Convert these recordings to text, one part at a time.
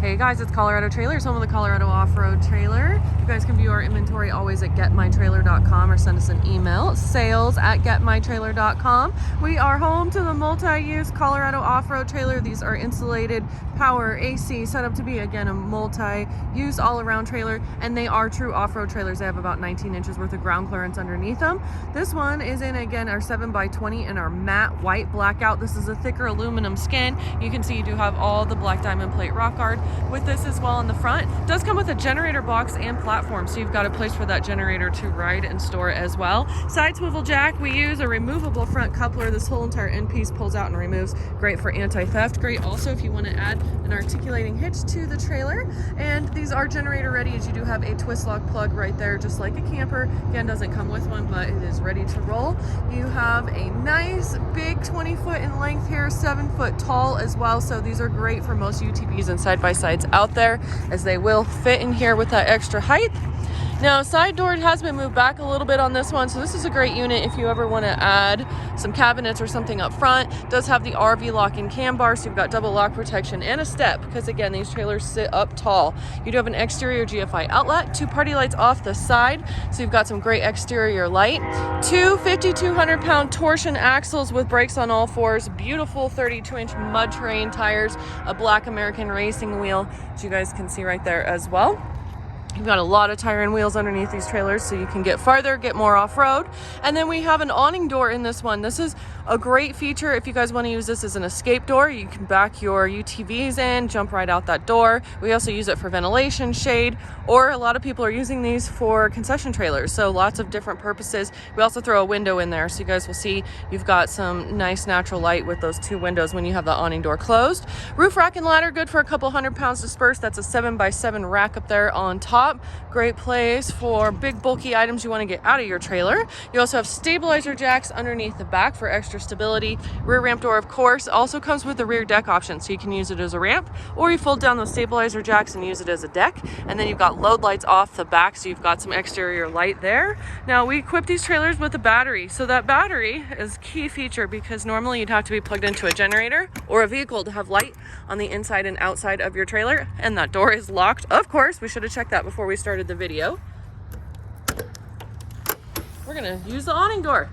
Hey guys, it's Colorado Trailers, home of the Colorado Off-Road Trailer. You guys can view our inventory always at getmytrailer.com or send us an email, sales@getmytrailer.com. We are home to the multi-use Colorado Off-Road Trailer. These are insulated, power, AC, set up to be, again, a multi-use all-around trailer, and they are true off-road trailers. They have about 19 inches worth of ground clearance underneath them. This one is in, again, our 7x20 and our matte white Blackout. This is a thicker aluminum skin. You can see you do have all the black diamond plate rock guard with this as well in the front. It does come with a generator box and platform, so you've got a place for that generator to ride and store as well. Side swivel jack, we use a removable front coupler. This whole entire end piece pulls out and removes. Great for anti-theft. Great also if you want to add an articulating hitch to the trailer. And these are generator ready, as you do have a twist lock plug right there, just like a camper. Again, doesn't come with one, but it is ready to roll. You have a nice big 20-foot in length here, 7-foot tall as well. So these are great for most UTVs and side-by-sides out there, as they will fit in here with that extra height. Now, side door has been moved back a little bit on this one, so this is a great unit if you ever want to add some cabinets or something up front. It does have the RV lock-in cam bar, so you've got double lock protection and a step, because again, these trailers sit up tall. You do have an exterior GFI outlet, 2 party lights off the side, so you've got some great exterior light. 2 5,200-pound torsion axles with brakes on all fours, beautiful 32-inch mud terrain tires, a black American racing wheel, which you guys can see right there as well. You've got a lot of tire and wheels underneath these trailers, so you can get farther, get more off-road. And then we have an awning door in this one. This is a great feature if you guys want to use this as an escape door. You can back your UTVs in, jump right out that door. We also use it for ventilation, shade, or a lot of people are using these for concession trailers, so lots of different purposes. We also throw a window in there, so you guys will see you've got some nice natural light with those 2 windows when you have the awning door closed. Roof rack and ladder, good for a couple 100 pounds dispersed. That's a 7x7 rack up there on top. Great place for big bulky items you want to get out of your trailer. You also have stabilizer jacks underneath the back for extra stability. Rear ramp door, of course, also comes with the rear deck option, so you can use it as a ramp, or you fold down those stabilizer jacks and use it as a deck. And then you've got load lights off the back, so you've got some exterior light there. Now, we equip these trailers with a battery, so that battery is a key feature, because normally you'd have to be plugged into a generator or a vehicle to have light on the inside and outside of your trailer. And that door is locked, of course. We should have checked that before we started the video. We're gonna use the awning door.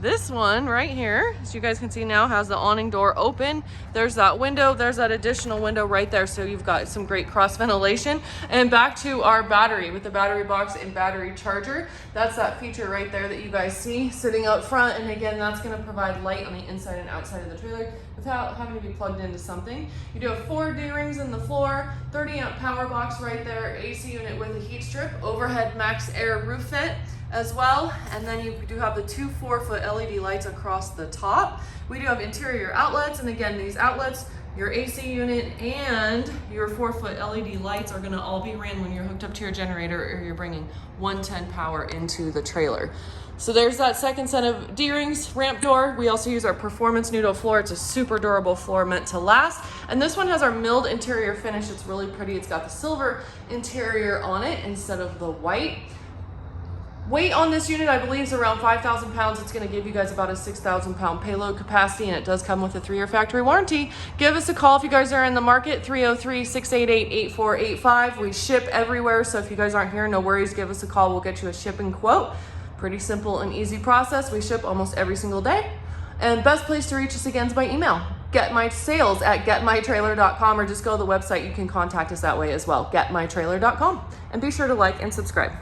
This one right here, as you guys can see now, has the awning door open. There's that window, there's that additional window right there, so you've got some great cross ventilation. And back to our battery with the battery box and battery charger. That's that feature right there that you guys see sitting out front, and again, that's going to provide light on the inside and outside of the trailer without having to be plugged into something. You do have 4 D-rings in the floor, 30-amp power box right there, AC unit with a heat strip, overhead maxx air roof vent as well, and then you do have the 2 4-foot LED lights across the top. We do have interior outlets, and again, these outlets, your AC unit and your 4-foot LED lights are gonna all be ran when you're hooked up to your generator or you're bringing 110 power into the trailer. So there's that second set of D-rings, ramp door. We also use our Performance Nudo floor. It's a super durable floor meant to last. And this one has our milled interior finish. It's really pretty. It's got the silver interior on it instead of the white. Weight on this unit, I believe, is around 5,000 pounds. It's going to give you guys about a 6,000 pound payload capacity, and it does come with a 3-year factory warranty. Give us a call if you guys are in the market, 303-688-8485. We ship everywhere, so if you guys aren't here, no worries. Give us a call. We'll get you a shipping quote. Pretty simple and easy process. We ship almost every single day. And best place to reach us again is by email. Sales@getmytrailer.com, or just go to the website. You can contact us that way as well, getmytrailer.com. And be sure to like and subscribe.